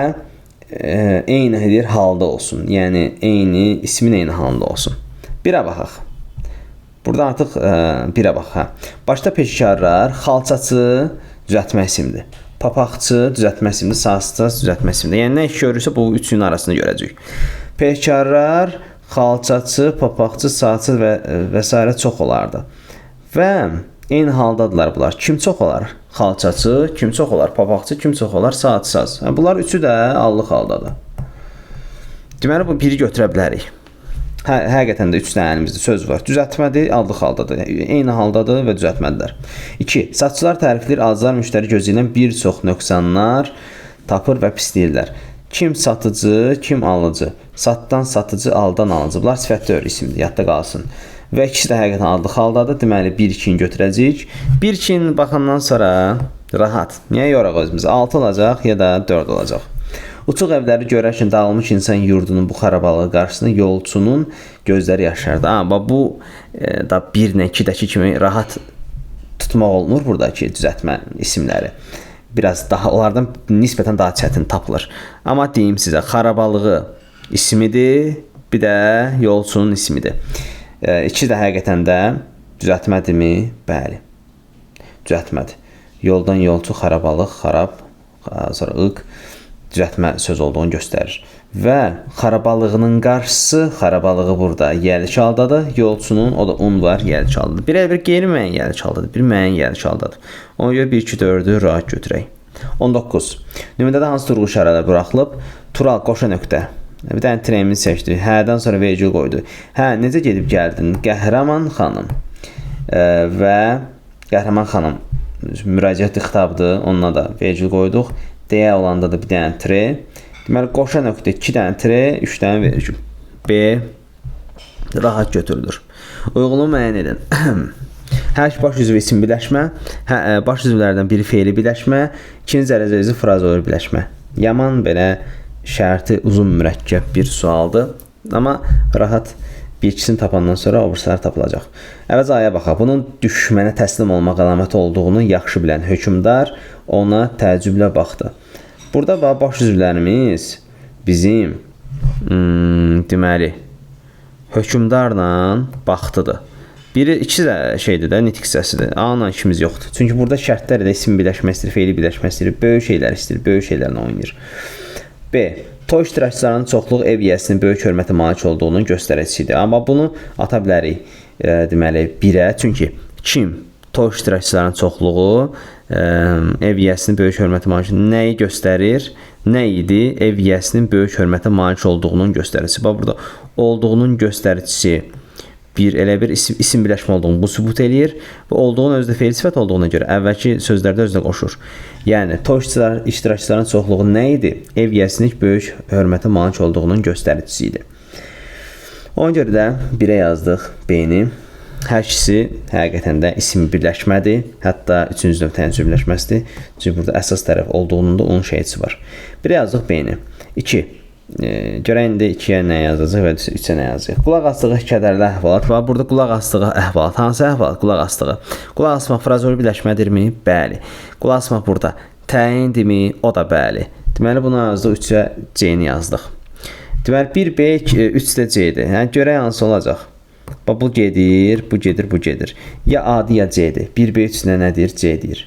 eynidir halda olsun. Yəni, ismin eyni halda olsun. Birə baxaq. Burada artıq birə baxaq. Başda peşkarlar, xalçaçı düzəltmə isimdir. Papaqçı düzəltmə isimdir, sazçı düzəltmə isimdir. Yəni, nə iş görürsə, bu üçünün arasında görəcək. Peşkarlar, xalçaçı, papaqçı, sazçı və s. çox olardı. Və eyni haldadılar bunlar. Kim çox olar? Xalçaçı, kim çox olar? Papaqçı, kim çox olar? Sazçı, saz. Bunlar üçü də allıq haldadır. Deməli, bu biri götürə bilərik. Həqiqətən də 3 dənə əlimizdə söz var. Düzəltmədir, allıq haldadır. Eyni haldadır və düzəltmədirlər. 2. Satçılar tərifləyir, alıcılar müştəri gözü ilə bir çox nöqsanlar tapır və pisləyirlər. Kim satıcı, kim alıcı? Satdan satıcı, aldan alıcı. Bunlar sifətli ör isimdir, yadda qalsın. Və ikisi də həqiqətən allıq haldadır. Deməli, 1-2-ni götürəcəyik. 1-2-ni baxandan sonra rahat. Niyə yoraq özümüzə? 6 olacaq ya da 4 olacaq. Uçuq evləri görərkən dağılmış insan yurdunun bu xarabalığı qarşısında yolçunun gözləri yaşardı. Bu da 1-2-dəki kimi rahat tutmaq olunur buradakı düzəltmə isimləri. Biraz daha, onlardan nisbətən daha çətin tapılır. Amma deyim sizə, xarabalığı ismidir, bir də yolçunun ismidir. İkisi də həqiqətən də düzəltmədirmi? Bəli. Düzəltmədir. Yoldan yolçu, xarabalıq, xarab, sonra ıq düzəltmə söz olduğunu göstərir. və xarabalığının qarşısı, xarabalığı burada yəlki haldadır. Yolçunun, o da un var, yəlki haldadır. Bir bir qeyri-müəyyən yəlki haldadır, bir müəyyən yəlki haldadır. Ona görə 1, 2, 4-ü rahat götürək. 19. Nümunədə hansı durğu işarələr buraxılıb? Tural, qoşa nöqtə. Bir dənə trenimiz seçdi. Hərdən sonra vergül qoydu. Hə, necə gedib gəldin? Qəhrəman xanım. Və qəhrəman xanım müraciət xitabdır. Onunla da vergül qoyduq. D olanda da bir dənə tre. Deməli, qoşa nöqtə 2 dənə tre, 3 dənə vergül. B rahat götürülür. Uyğunluğu müəyyən edin. Hər baş üzvü isim birləşmə, baş üzvlərdən biri feili birləşmə, ikinci zərəcəzi frazoloji birləşmə. Yaman belə şərti uzun mürəkkəb bir sualdır. Amma rahat bir ikisini tapandan sonra obruslar tapılacaq. Əvvəz aya baxaq. Bunun düşmənə təslim olmaq əlaməti olduğunu yaxşı bilən hökmdar ona təəccüblə baxdı. Burada baş üzvlərimiz bizim deməli hökmdarla baxdıdır. Biri, ikisi də şeydir də, nitq hissəsidir. A-la işimiz yoxdur. Çünki burada şərtlər də isim birləşmə istəyir, feili birləşmə istəyir, böyük şeylər istəyir, böyük şeylərlə oynayır. B. Toy iştirakçılarının çoxluğu ev yiyəsinin böyük hörmətə malik olduğunun göstəricisidir. Amma bunu ata bilərik deməli 1-ə. Çünki kim toy iştirakçılarının çoxluğu ev yiyəsinin böyük hörmətə malik nəyi göstərir? Nə idi? Ev yiyəsinin böyük hörmətə malik olduğunun göstəricisi. Bax burada olduğunun göstəricisi elə bir isim birləşmə olduğunu bu sübut eləyir və olduğunu özdə feil sifət olduğuna görə əvvəlki sözlərdə özünə qoşur. Yəni, toy iştirakçıların çoxluğu nə idi? Ev yiyəsinin böyük hörmətə malik olduğunun göstəricisi idi. Ona görə də 1-ə yazdıq B-ni. Hər ikisi həqiqətən də isim birləşmədir. Hətta 3-cü nöqtənin birləşməsidir. Çünki burada əsas tərəf olduğunun da onun şeycisi var. 1-ə yazdıq B-ni. 2. Görək indi 2-yə nə yazacaq və 3-ə nə yazacaq. Qulaq asdığı kədərli əhvalat var. Burada qulaq asdığı əhvalat. Hansı əhvalat? Qulaq asdığı. Qulaq asmaq frazoloji birləşmədirmi? Bəli. Qulaq asmaq burada təyindirmi? O da bəli. Deməli, bunu yazdıq, 3-ə C-ni yazdıq. Deməli, 1B, 3-də C-dir. Yəni, görək hansı olacaq? Bu gedir, bu gedir, bu gedir. Ya A-dir, ya C-dir. 1B 3-də nədir? C-dir.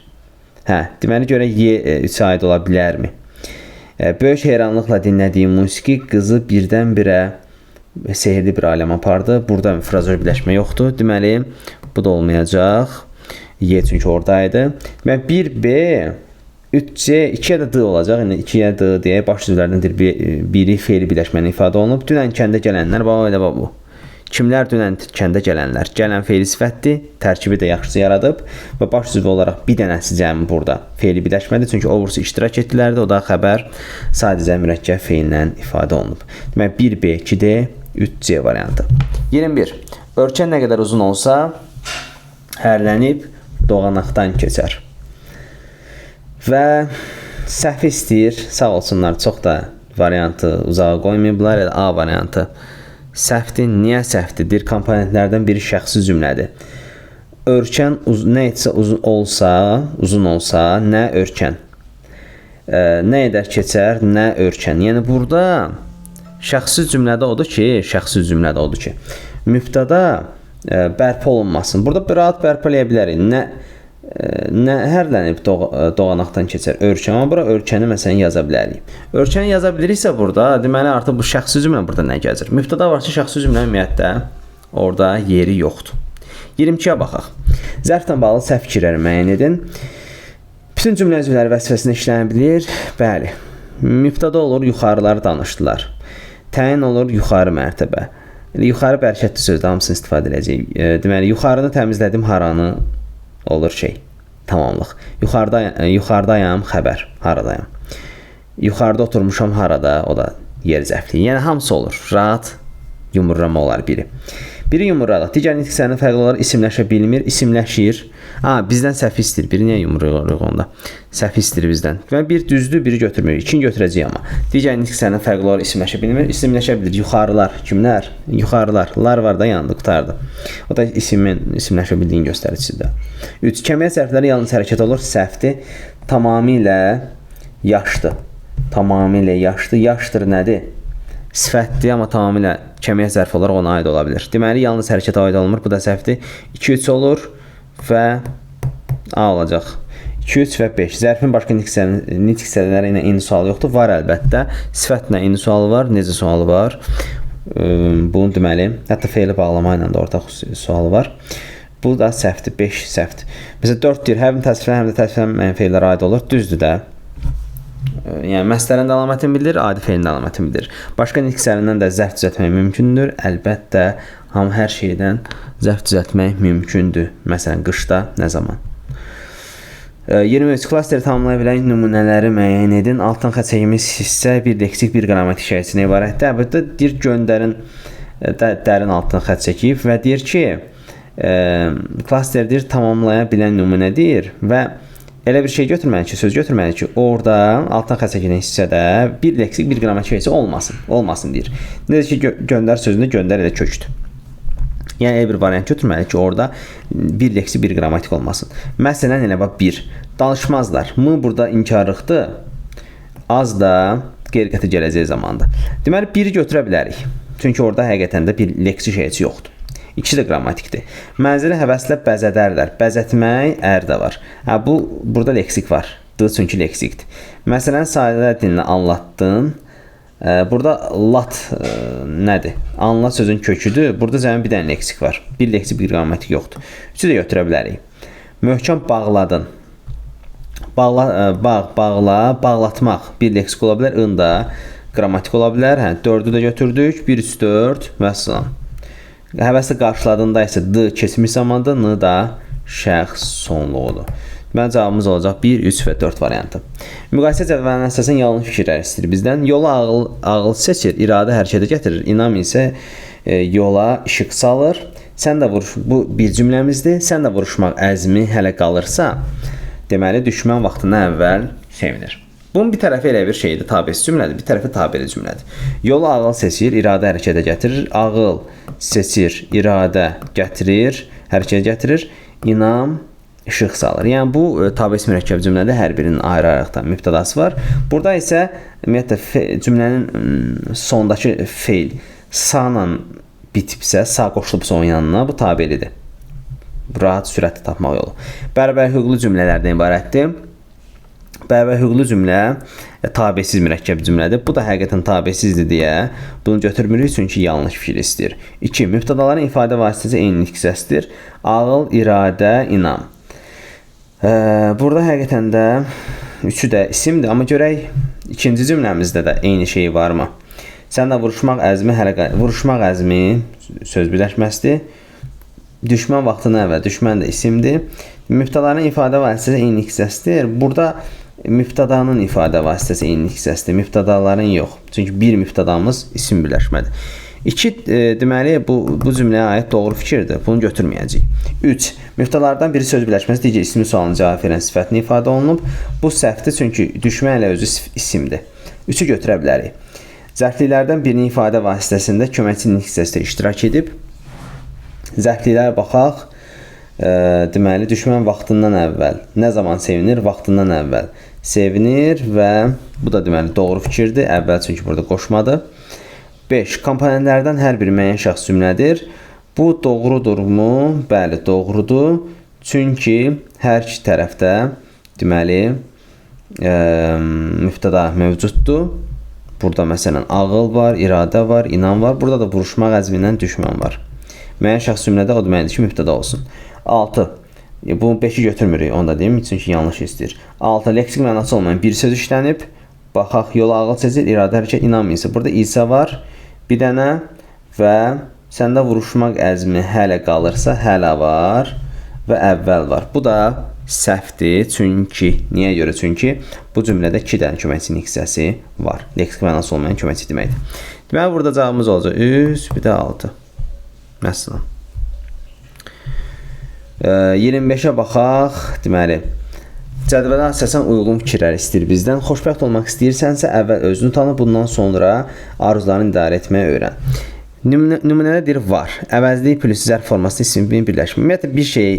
Hə, deməli, görək Y-3-ə aid ola bilərmi? Böyük heyranlıqla dinlədiyim musiqi qızı birdən-birə sehirli bir aləmə apardı. Burada frazoloji birləşmə yoxdur. Deməli, bu da olmayacaq. Y çünki oradaydı. Deməli, 1B, 3C, 2-yə də D olacaq. Yəni, 2-yə D deyək, baş sözlərdən biri feili birləşməni ifadə olunub. Dünən kəndə gələnlər, elə bu. Kimlər dünən kəndə gələnlər? Gələn feili sifətdir, tərkibi də yaxşıca yaradıb və baş sözü olaraq bir dənəsi cəmi burada feili birləşmədir. Çünki o bursu iştirak etdilərdi, o da xəbər sadəcə mürəkkəb feillə ifadə olunub. Demək, 1B, 2D, 3C variantı. 21. Ölkən nə qədər uzun olsa, hərlənib doğanaqdan keçər. Və səhv istəyir, sağ olsunlar, çox da variantı uzağa qoymayıblar, A variantı. Səhvdir, niyə səhvdir? Komponentlərdən biri şəxsi cümlədir. Ölkən nə etsə uzun olsa, nə ölkən. Nə edər keçər, nə ölkən. Yəni, burada şəxsi cümlədə odur ki, mübtəda bərpa olunmasın. Burada rahat bərpa eləyə bilərik. Nə hərlənib doğanaqdan keçər? Ölkən. Amma bura ölkəni məsələn yaza bilərik. Ölkəni yaza biliriksə burada, deməli artıq bu şəxsi cümlə burada nə gəzir? Mübtəda varsa şəxsi cümlə ümumiyyətlə orada yeri yoxdur. 22-yə baxaq. Zərflə bağlı səhv fikirləri müəyyən edin. Bütün cümlə üzvləri vəzifəsində işlənə bilir. Bəli. Mübtəda olur, yuxarıları danışdılar. Təyin olur, yuxarı mərtəbə. Yuxarı bərkətli sözdə hamısını istifadə edəcəyik. Deməli, yuxarını təmizlədim, haranı olur şey, tamamlıq. Yuxarıdayam, xəbər, haradayam. Yuxarıda oturmuşam, harada, o da yer zəfliyi. Yəni, hamısı olur. Rahat yumurlama olar biri. Biri yumurladıq. Digər nitq hissələrinin fərqli olaraq isimləşə bilmir, isimləşir. Bizdən səhv istəyir. Biri niyə yumurlayırıq onda? Səhv istəyir bizdən. Və bir düzdür, biri götürmür. İkini götürəcəyik amma. Digər nitq hissələrinin fərqli olaraq isimləşə bilmir, isimləşə bilir. Yuxarılar. Kimlər? Yuxarılar. Lar var da yandı, qutardı. O da isimləşə bildiyini göstəricisidir. 3. Kəmiyyət zərfləri yalnız hərəkət olur. Səhvdir. Tamamilə yaşdır. Tamamilə yaşdır. Yaşdır nədir? Sifətdir, amma tamamilə kəmiyyət zərfi olaraq ona aid ola bilir. Deməli, yalnız hərəkətə aid olmur. Bu da səhvdir. 2-3 olur və A olacaq. 2, 3 və 5. Zərfin başqa nitq hissələri ilə eyni sual yoxdur. Var əlbəttə. Sifətlə eyni sual var. Necə sualı var? Bunu deməli, hətta feili bağlama ilə də ortaq sualı var. Bu da səhvdir, 5 səhvdir. Məsələn, 4 deyir, həm təsvirlənən, həm də təsvirlənməyən feillər aid olur. Düzdür də. Yəni, məsələnin də əlamətini bildirir, adi feilin də əlamətini bildirir. Başqa nitq hissələrindən də zərf düzəltmək mümkündür. Əlbəttə, hər şeydən zərf düzəltmək mümkündür. Məsələn, qışda nə zaman? 23. Klasteri tamamlaya bilən nümunələri müəyyən edin. Altdan xətt çəkilmiş hissə bir leksik, bir qrammatik şəkildən ibarətdir. Burada deyir, göndərin, dərin altdan xətt çəkib və deyir ki, klaster deyir, tamamlaya bilən nümunə deyir və elə bir şey götürməli ki, söz götürməli ki, orada altdan xətt çəkilən hissədə bir leksik, bir qrammatik şəkildə olmasın deyir. Necə ki, göndər sözündə göndər elə kökdür. Yəni, bir variant götürməli ki, orada bir leksik, bir qrammatik olmasın. Məsələn, elə bax, 1. Danışmazlar. M burada inkarlıqdır. Az da qeyri-qəti gələcək zamanda. Deməli, 1-i götürə bilərik. Çünki orada həqiqətən də bir leksik şeysi yoxdur. 2 də qrammatikdir. Mənzili həvəslə bəzədərlər. Bəzətmək ər də var. Burada leksik var. Çünki leksikdir. Məsələn, sadə dillə anlatdın. Burada lat nədir? Anlat sözün köküdür. Burada cəmi bir dənə leksik var. Bir leksik, bir qrammatik yoxdur. 3-ü də götürə bilərik. Möhkəm bağladın. Bağla, bağlatmaq. Bir leksik ola bilər. In da qrammatik ola bilər. 4-ü də götürdük. 1, 3, 4 və salam. Həvəslə qarşıladığında isə d keçmiş zamandır. N da şəxs sonluğudur. Məncə cavabımız olacaq 1, 3 və 4 variantı. Müqayisə cədvəlinə əsasən yalnız fikirlər istəyir bizdən. Yola ağıl seçir, iradə hərəkətə gətirir. İnam isə yola işıq salır. Sən də vuruş, bu bir cümləmizdir. Sən də vuruşmaq əzmi hələ qalırsa, deməli, düşmən vaxtından əvvəl sevinir. Bunun bir tərəfi elə bir şeydir, tabesi cümlədir, bir tərəfi tabeli cümlədir. Yola ağıl seçir, iradə hərəkətə gətirir. Ağıl seçir, iradə gətirir, hərəkətə gətirir. İnam işıq salır. Yəni, bu tabesi mürəkkəb cümlədə hər birinin ayrı-ayrıqdan mübtədası var. Burada isə cümlənin sondakı feil sa-la bitibsə, sa qoşulubsa onun yanına, bu tabelidir. Rahat, sürətli tapmaq yolu. Bərabər hüquqlu cümlələrdən ibarətdir. Bərabər hüquqlu cümlə tabesiz mürəkkəb cümlədir. Bu da həqiqətən tabesizdir deyə bunu götürmürük, çünki yanlış fikir istəyir. 2. Mübtədaların ifadə vasitəsi eyni nitq hissəsidir. Ağıl, iradə, inam. Burada həqiqətən də 3-ü də isimdir, amma görək ikinci cümləmizdə də eyni şey varmı? Sən də vuruşmaq əzmi söz birləşməsidir. Düşmən vaxtından əvvəl, düşmən də isimdir. Mübtədaların ifadə vasitəsi eyni nitq hissəsidir. Burada mübtədanın ifadə vasitəsi eyni nitq hissəsidir. Mübtədaların yox. Çünki bir mübtədamız isim birləşmədir. 2. Deməli, bu cümləyə aid doğru fikirdir. Bunu götürməyəcəyik. 3. Mübtədalardan biri söz birləşməsi digər ismi sualını cavab verən sifətini ifadə olunub. Bu səhvdir, çünki düşmən ilə özü isimdir. 3-ü götürə bilərik. Zərfliklərdən birinin ifadə vasitəsində köməkçi nitq hissəsində iştirak edib. Zərfliklərə baxaq. Deməli, düşmən vaxtından əvvəl. Nə zaman sevinir? Vaxtından əvvəl. Sevinir və bu da deməli doğru fikirdir. Əvvəl çünki burada qoşmadır. 5. Komponentlərdən hər biri müəyyən şəxs cümlədir. Bu doğrudurmu? Bəli, doğrudur. Çünki hər iki tərəfdə deməli mübtəda mövcuddur. Burada məsələn ağıl var, iradə var, inam var. Burada da vuruşmaq əzmindən düşmən var. Müəyyən şəxs cümlədə o deməkdir ki, mübtəda olsun. 6. Bu 5-i götürmürük, onu da deyim, çünki yanlış istəyir. 6. Leksik mənası olmayan bir söz işlənib. Baxaq, yola ağıl seçir, iradə hərəkət, inam isə. Burada isə var bir dənə və səndə vuruşmaq əzmi hələ qalırsa, hələ var və əvvəl var. Bu da səhvdir, çünki, niyə görə? Çünki bu cümlədə 2 dənə köməkçi nitq hissəsi var. Leksik mənası olmayan köməkçi deməkdir. Deməli, burada cavabımız olacaq 3, bir də 6. Məsələn. 25-ə baxaq. Deməli, cədvələ əsasən uyğun fikirlər istəyir bizdən. Xoşbəxt olmaq istəyirsənsə, əvvəl özünü tanı, bundan sonra arzularını idarə etməyi öyrən. Nümunədə deyir, var. Əvəzlik plus zərf forması ismin birləşmə. Ümumiyyətlə, bir şey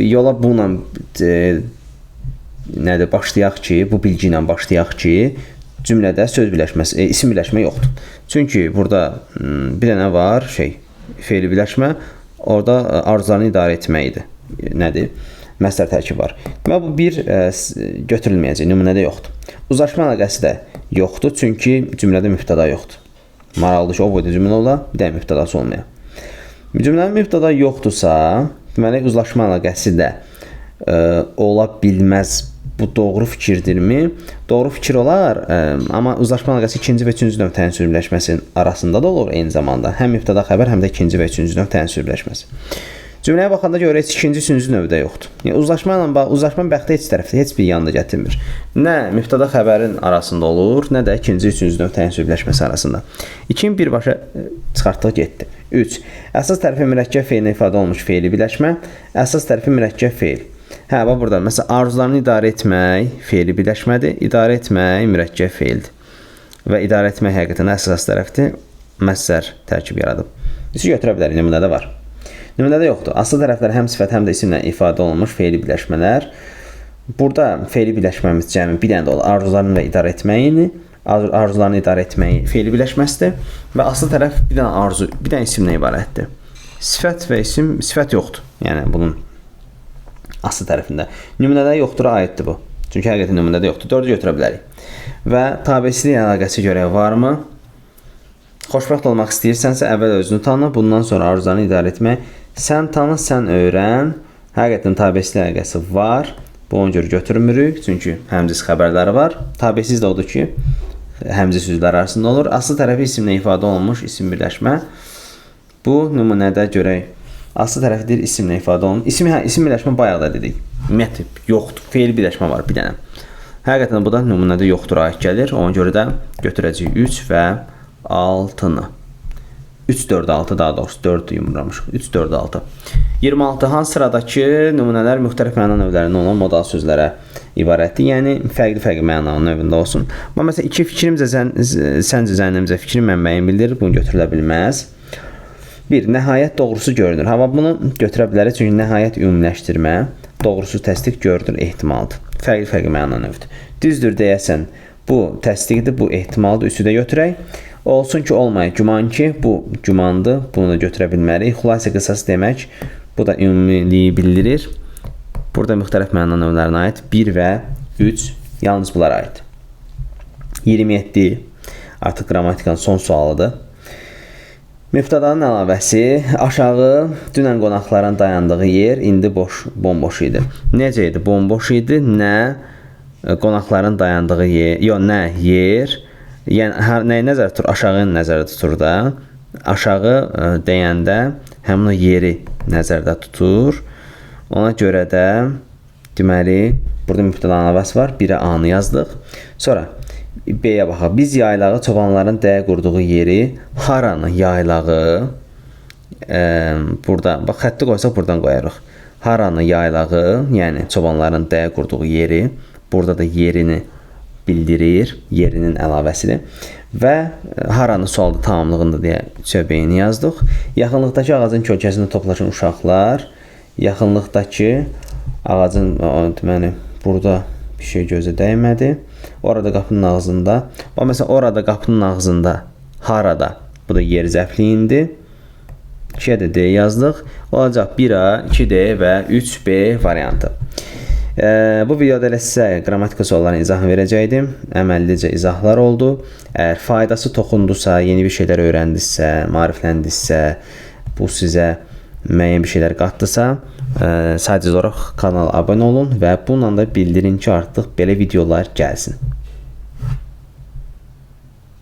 yola bununla nədir, başlayaq ki, bu bilgi ilə başlayaq ki, cümlədə söz birləşməsi, isim birləşmə yoxdur. Çünki burada bir dənə var, feili birləşmə, orada arzularını idarə etməkdir. nədir? Məstər tərkibi var. Deməli bu bir götürülməyəcək, nümunədə yoxdur. Uzlaşma əlaqəsi də yoxdur, çünki cümlədə mübtəda yoxdur. Maraqlıdır ki, o boyda cümlə ola, bir də mübtədası olmaya. Cümlənin mübtəda yoxdursa, deməli uzlaşma əlaqəsi də ola bilməz. Bu doğru fikirdirmi? Doğru fikir olar, amma uzlaşma əlaqəsi ikinci və üçüncü növ təyin birləşməsinin arasında da olur eyni zamanda. Həm mübtəda xəbər, həm də ikinci və üçüncü növ təyin birləşməsi. Cümləyə baxanda görək ikinci, üçüncü növdə yoxdur. Yəni uzlaşma bəxtə heç tərəfdə, heç bir yanında gətirmir. Nə mübtəda xəbərin arasında olur, nə də ikinci, üçüncü növ təyin birləşməsi arasında. 2-ni birbaşa çıxartdıq getdi. 3. Əsas tərəfi mürəkkəb feillə ifadə olunmuş feili birləşmə. Əsas tərəfi mürəkkəb feil. Hə, bax burada məsələn arzularını idarə etmək feili birləşmədir. İdarə etmək mürəkkəb feildir. Və idarə etmək həqiqətən əsas tərəfdir. Məstər tərkib yaradıb. Biz götürə bilərik, nümunədə var. Nümunədə yoxdur. Asıl tərəflər həm sifət, həm də isimlə ifadə olunmuş feili birləşmələr. Burada feili birləşməmiz cəmi bir dənə də olur. Arzularını və idarə etməyini, arzularını idarə etməyi feili birləşməsidir. Və asıl tərəf bir dənə arzu, bir dənə isimlə ibarətdir. Sifət və isim, sifət yoxdur. Yəni bunun asıl tərəfində. Nümunədə yoxdur, aiddir bu. Çünki həqiqətən nümunədə yoxdur. 4-ü götürə bilərik. Və tabesilik əlaqəsi görək varmı? Xoşbəxt olmaq istəyirsənsə, əvvəl özünü tanı, bundan sonra arzularını idarə etmək. Sən tanı, sən öyrən. Həqiqətən tabesilik əlaqəsi var. Bu ona görə götürmürük, çünki həmziz xəbərləri var. Tabesiz də odur ki, həmziz sözlər arasında olur. Asıl tərəfi isimlə ifadə olunmuş isim birləşmə. Bu nümunədə görək. Asıl tərəfidir isimlə ifadə olunmuş. İsim birləşmə bayaq da dedik. Ümumiyyətlə, yoxdur. Feil birləşmə var bir dənə. Həqiqətən bu da nümunədə yoxdur aid gəlir. Ona görə də götürəcəyik 3 və 6-nı. 3, 4, 6 daha doğrusu 4 yumramışıq. 3, 4, 6. 26. Hansı sıradakı nümunələr müxtəlif məna növlərində olan modal sözlərə ibarətdir? Yəni, fərqli məna növündə olsun. Amma məsələn, 2 fikrimcə, səncə, zənnimcə, fikrin mənbəyini bildirir. Bunu götürülə bilməz. 1. Nəhayət doğrusu görünür. Hava bunu götürə bilərik, çünki nəhayət ümumiləşdirmə, doğrusu təsdiq görünür, ehtimaldır. Fərqli məna növüdür. Düzdür deyəsən, bu təsdiqdir, bu ehtimaldır, üçü də götürək. Olsun ki, olmayın, güman ki, bu gümandır, bunu da götürə bilmərik. Xülasə qısas demək, bu da ümumiliyi bildirir. Burada müxtəlif məna növlərinə aid 1 və 3, yalnız bunlara aid. 27, artıq qrammatikanın son sualıdır. Mübtədanın əlavəsi, aşağı dünən qonaqların dayandığı yer indi bomboş idi. Necə idi? Bomboş idi, nə qonaqların dayandığı yer, yox, nə yer, yəni nəyi nəzərdə tutur? Aşağı nəzərdə tutur da. Aşağı deyəndə həmin o yeri nəzərdə tutur. Ona görə də deməli burada mübtədanın əlavəsi var. 1-ə A-nı yazdıq. Sonra B-yə baxaq. Biz yaylağı çobanların dəyə qurduğu yeri, haranı yaylağı burada, bax xətti qoysaq buradan qoyarıq. Haranı yaylağı, yəni çobanların dəyə qurduğu yeri, burada da yerini bildirir, yerinin əlavəsidir. Və haranı sualda tamamlığında deyə söhbəyini yazdıq. Yaxınlıqdakı ağacın kölgəsində toplaşan uşaqlar, yaxınlıqdakı ağacın, deməli, burada bir şey gözə dəymədi. Orada qapının ağzında, məsələn, orada qapının ağzında, harada, bu da yer zəfliyindir. 2-yə də D yazdıq. Olacaq 1A, 2D və 3B variantı. Bu videoda elə sizə qrammatika suallarının izahını verəcəkdim. Əməllicə izahlar oldu. Əgər faydası toxundusa, yeni bir şeylər öyrəndinizsə, maarifləndinizsə, bu sizə müəyyən bir şeylər qatdısa, sadəcə olaraq kanala abunə olun və bununla da bildirin ki, artıq belə videolar gəlsin.